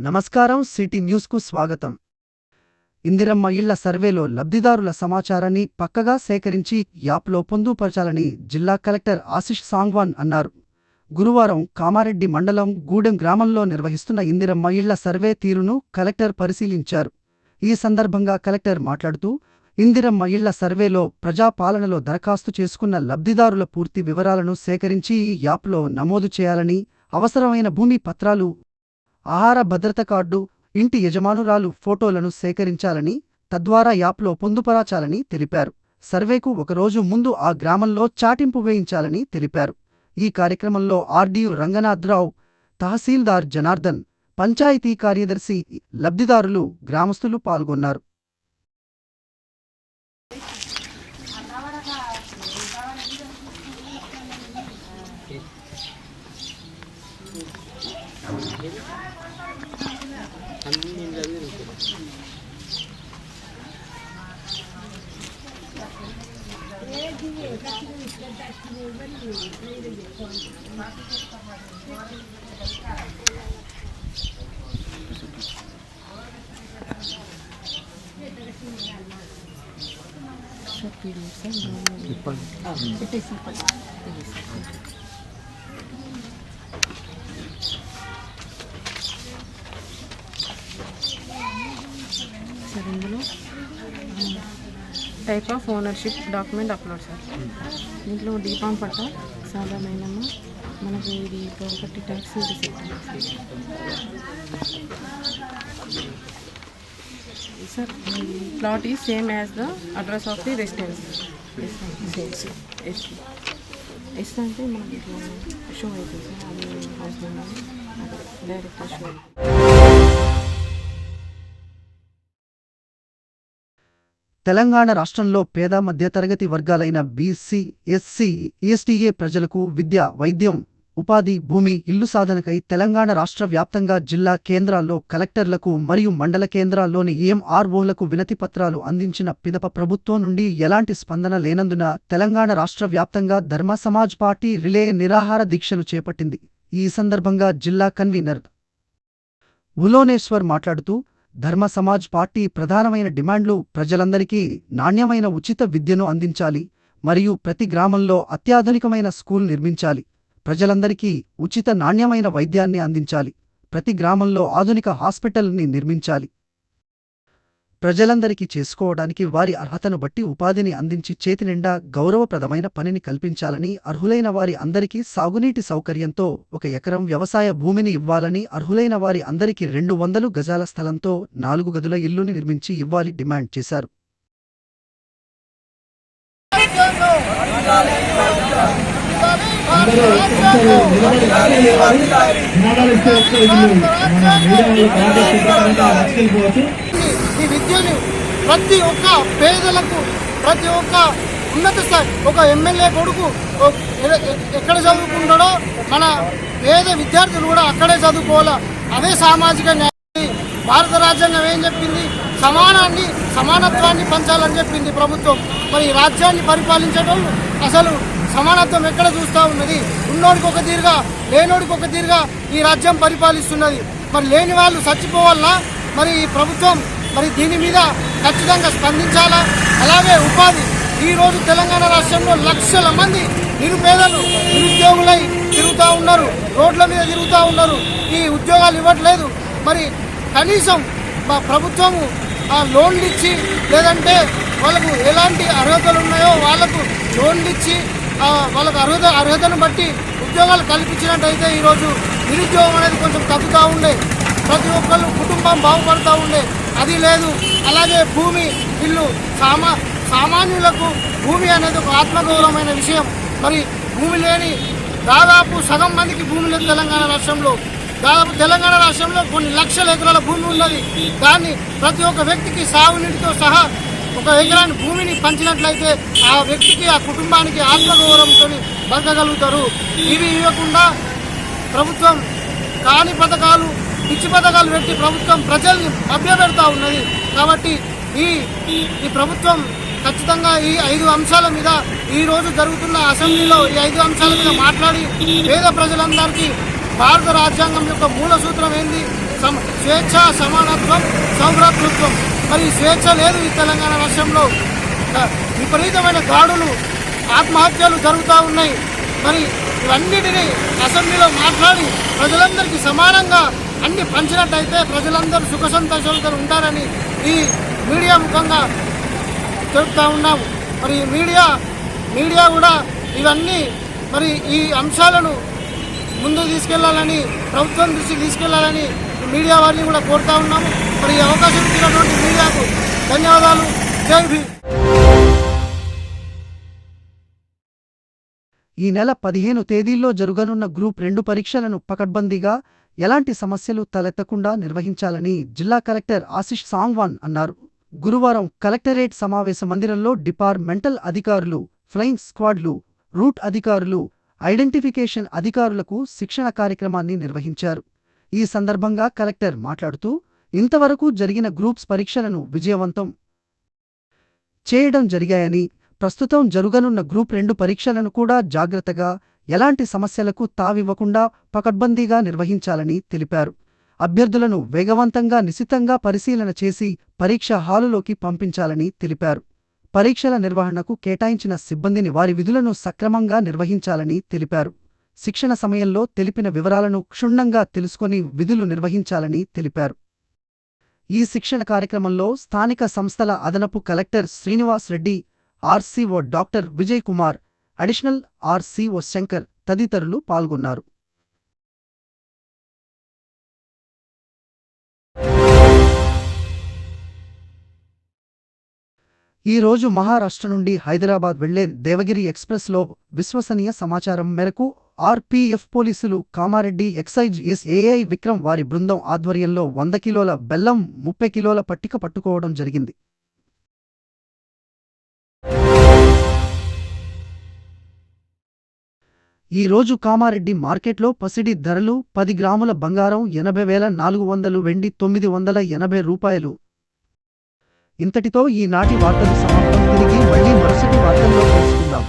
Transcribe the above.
నమస్కారం. సిటీ న్యూస్కు స్వాగతం. ఇందిరమ్మ ఇళ్ల సర్వేలో లబ్ధిదారుల సమాచారాన్ని పక్కగా సేకరించి యాప్లో పొందుపరచాలని జిల్లా కలెక్టర్ ఆశిష్ సాంగ్వాన్ అన్నారు. గురువారం కామారెడ్డి మండలం గూడెం గ్రామంలో నిర్వహిస్తున్న ఇందిరమ్మ ఇళ్ల సర్వే తీరును కలెక్టర్ పరిశీలించారు. ఈ సందర్భంగా కలెక్టర్ మాట్లాడుతూ, ఇందిరమ్మ ఇళ్ల సర్వేలో ప్రజాపాలనలో దరఖాస్తు చేసుకున్న లబ్ధిదారుల పూర్తి వివరాలను సేకరించి ఈ యాప్లో నమోదు చేయాలని, అవసరమైన భూమి పత్రాలు, ఆహార భద్రత కార్డు, ఇంటి యజమానురాలు ఫోటోలను సేకరించాలని, తద్వారా యాప్లో పొందుపరచాలని తెలిపారు. సర్వేకు ఒకరోజు ముందు ఆ గ్రామంలో చాటింపు వేయించాలని తెలిపారు. ఈ కార్యక్రమంలో ఆర్డీఓ రంగనాథరావు, తహసీల్దార్ జనార్దన్, పంచాయతీ కార్యదర్శి, లబ్ధిదారులు, గ్రామస్తులు పాల్గొన్నారు. Type of ownership document upload sir. దీంట్లో దీపం పట్ట సాధారణమైనమ్మా, మనకు ఇది property tax sir. Plot is same as the address of the residence. Yes అంటే మనకి ఇట్లా షో అవుతుంది సార్. అది డైరెక్ట్ షో అవుతుంది. తెలంగాణ రాష్ట్రంలో పేద మధ్యతరగతి వర్గాలైన బీసీ, ఎస్సీ, ఎస్టీఏ ప్రజలకు విద్య, వైద్యం, ఉపాధి, భూమి, ఇల్లు సాధనకై తెలంగాణ రాష్ట్ర వ్యాప్తంగా జిల్లా కేంద్రాల్లో కలెక్టర్లకు మరియు మండల కేంద్రాల్లోని ఎంఆర్ఓలకు వినతిపత్రాలు అందించిన పిదప ప్రభుత్వం నుండి ఎలాంటి స్పందన లేనందున తెలంగాణ రాష్ట్ర వ్యాప్తంగా ధర్మ సమాజ్ పార్టీ రిలే నిరాహార దీక్షలు చేపట్టింది. ఈ సందర్భంగా జిల్లా కన్వీనర్ భులోనేశ్వర్ మాట్లాడుతూ, ధర్మ సమాజ్ పార్టీ ప్రధానమైన డిమాండ్లు ప్రజలందరికీ నాణ్యమైన ఉచిత విద్యను అందించాలి మరియు ప్రతి గ్రామంలో అత్యాధునికమైన స్కూల్ నిర్మించాలి, ప్రజలందరికీ ఉచిత నాణ్యమైన వైద్యాన్ని అందించాలి, ప్రతి గ్రామంలో ఆధునిక హాస్పిటల్ని నిర్మించాలి, ప్రజలందరికీ చేసుకోవడానికి వారి అర్హతను బట్టి ఉపాధిని అందించి చేతినిండా గౌరవప్రదమైన పనిని కల్పించాలని, అర్హులైన వారి అందరికీ సాగునీటి సౌకర్యంతో 1 ఎకరం వ్యవసాయ భూమిని ఇవ్వాలని, అర్హులైన వారి అందరికీ 200 గజాల స్థలంతో 4 గదుల ఇల్లుని నిర్మించి ఇవ్వాలి డిమాండ్ చేశారు. ఈ విద్యను ప్రతి ఒక్క పేదలకు, ప్రతి ఒక్క ఉన్నత స్థాయి, ఒక ఎమ్మెల్యే కొడుకు ఎక్కడ చదువుకుంటాడో మన పేద విద్యార్థులు కూడా అక్కడే చదువుకోవాలా. అదే సామాజిక న్యాయాన్ని భారత రాజ్యాంగం ఏం చెప్పింది? సమానత్వాన్ని పంచాలని చెప్పింది ప్రభుత్వం. మరి ఈ రాజ్యాన్ని పరిపాలించేటోళ్ళు అసలు సమానత్వం ఎక్కడ చూస్తూ ఉన్నది? ఉన్నోడికి ఒక తీరుగా, లేనోడికి ఒక తీరుగా ఈ రాజ్యం పరిపాలిస్తున్నది. మరి లేని వాళ్ళు చచ్చిపోవాలన్నా మరి ఈ ప్రభుత్వం మరి దీని మీద ఖచ్చితంగా స్పందించాలా. అలాగే ఉపాధి, ఈరోజు తెలంగాణ రాష్ట్రంలో లక్షల మంది నిరుపేదలు నిరుద్యోగులై తిరుగుతూ ఉన్నారు, రోడ్ల మీద తిరుగుతూ ఉన్నారు. ఈ ఉద్యోగాలు ఇవ్వట్లేదు. మరి కనీసం మా ప్రభుత్వము లోన్లు ఇచ్చి, లేదంటే వాళ్ళకు ఎలాంటి అర్హతలు ఉన్నాయో వాళ్ళకు లోన్లు ఇచ్చి వాళ్ళకు అర్హతను బట్టి ఉద్యోగాలు కల్పించినట్టయితే ఈరోజు నిరుద్యోగం అనేది కొంచెం తగ్గుతూ ఉండే, ప్రతి ఒక్కళ్ళు కుటుంబం బాగుపడుతూ ఉండే. అది లేదు. అలాగే భూమి, ఇల్లు, సామాన్యులకు భూమి అనేది ఒక ఆత్మగౌరవమైన విషయం. మరి భూమి లేని దాదాపు సగం మందికి భూమి లేదు తెలంగాణ రాష్ట్రంలో. దాదాపు తెలంగాణ రాష్ట్రంలో కొన్ని లక్షల ఎకరాల భూమి ఉన్నది. దాన్ని ప్రతి ఒక్క వ్యక్తికి సాగునీటితో సహా 1 ఎకరాన్ని భూమిని పంచినట్లయితే ఆ వ్యక్తికి, ఆ కుటుంబానికి ఆత్మగౌరవంతో బతకగలుగుతారు. ఇవి ఇవ్వకుండా ప్రభుత్వం కాని పథకాలు, పిచ్చి పథకాలు పెట్టి ప్రభుత్వం ప్రజల్ని మభ్యపెడతా ఉన్నది. కాబట్టి ఈ ప్రభుత్వం ఖచ్చితంగా ఈ 5 అంశాల మీద ఈ రోజు జరుగుతున్న అసెంబ్లీలో ఈ 5 అంశాల మీద మాట్లాడి పేద ప్రజలందరికీ భారత రాజ్యాంగం యొక్క మూల సూత్రం ఏంది, స్వేచ్ఛ, సమానత్వం, సౌభ్రాతృత్వం. మరి స్వేచ్ఛ లేదు ఈ తెలంగాణ రాష్ట్రంలో. విపరీతమైన దాడులు, ఆత్మహత్యలు జరుగుతూ ఉన్నాయి. మరి ఇవన్నిటినీ అసెంబ్లీలో మాట్లాడి ప్రజలందరికీ సమానంగా అన్ని పంచినట్టయితే ప్రజలందరూ సుఖ సంతోషాలతో ఉంటారని ఈ మీడియా ముఖంగా చెప్తా ఉన్నాము. మరి మీడియా కూడా ఇవన్నీ మరి ఈ అంశాలను ముందుకు తీసుకెళ్లాలని, ప్రభుత్వం దృష్టికి తీసుకెళ్లాలని మీడియా వారిని కూడా కోరుతా ఉన్నాము. మరి ఈ అవకాశం ఇచ్చినటువంటి మీడియాకు ధన్యవాదాలు. జై భీమ్. ఈ నెల 15 తేదీల్లో జరగనున్న గ్రూప్ 2 పరీక్షలను పకడ్బందీగా ఎలాంటి సమస్యలు తలెత్తకుండా నిర్వహించాలని జిల్లా కలెక్టర్ ఆశిష్ సాంగ్వాన్ అన్నారు. గురువారం కలెక్టరేట్ సమావేశ మందిరంలో డిపార్ట్మెంటల్ అధికారులు, ఫ్లయింగ్ స్క్వాడ్లు, రూట్ అధికారులు, ఐడెంటిఫికేషన్ అధికారులకు శిక్షణ కార్యక్రమాన్ని నిర్వహించారు. ఈ సందర్భంగా కలెక్టర్ మాట్లాడుతూ, ఇంతవరకు జరిగిన గ్రూప్స్ పరీక్షలను విజయవంతం చేయడం జరిగాయని, ప్రస్తుతం జరుగనున్న గ్రూప్ 2 పరీక్షలను కూడా జాగ్రత్తగా, ఎలాంటి సమస్యలకు తావివ్వకుండా పకడ్బందీగా నిర్వహించాలని తెలిపారు. అభ్యర్థులను వేగవంతంగా, నిశితంగా పరిశీలన చేసి పరీక్ష హాలులోకి పంపించాలని తెలిపారు. పరీక్షల నిర్వహణకు కేటాయించిన సిబ్బందిని వారి విధులను సక్రమంగా నిర్వహించాలని తెలిపారు. శిక్షణ సమయంలో తెలిపిన వివరాలను క్షుణ్ణంగా తెలుసుకొని విధులు నిర్వహించాలని తెలిపారు. ఈ శిక్షణ కార్యక్రమంలో స్థానిక సంస్థల అదనపు collector Srinivas Reddy, RCO doctor Vijay Kumar, additional RCO Shankar తదితరులు పాల్గొన్నారు. ఈ రోజు మహారాష్ట్ర నుండి హైదరాబాద్ వెళ్లే దేవగిరి ఎక్స్ప్రెస్లో విశ్వసనీయ సమాచారం మేరకు ఆర్పీఎఫ్ పోలీసులు కామారెడ్డి ఎక్సైజ్ ఎస్ఏఐ విక్రమ్ వారి బృందం ఆధ్వర్యంలో 100 కిలోల బెల్లం, 30 కిలోల పట్టిక పట్టుకోవడం జరిగింది. ఈ రోజు కామారెడ్డి మార్కెట్లో పసిడి ధరలు 10 గ్రాముల బంగారం 80,400, వెండి 980 రూపాయలు. ఇంతటితో ఈనాటి వార్తలు సమాప్తం. తిరిగి మళ్ళీ మరుసటి వార్తల్లో కలుసుకుందాం.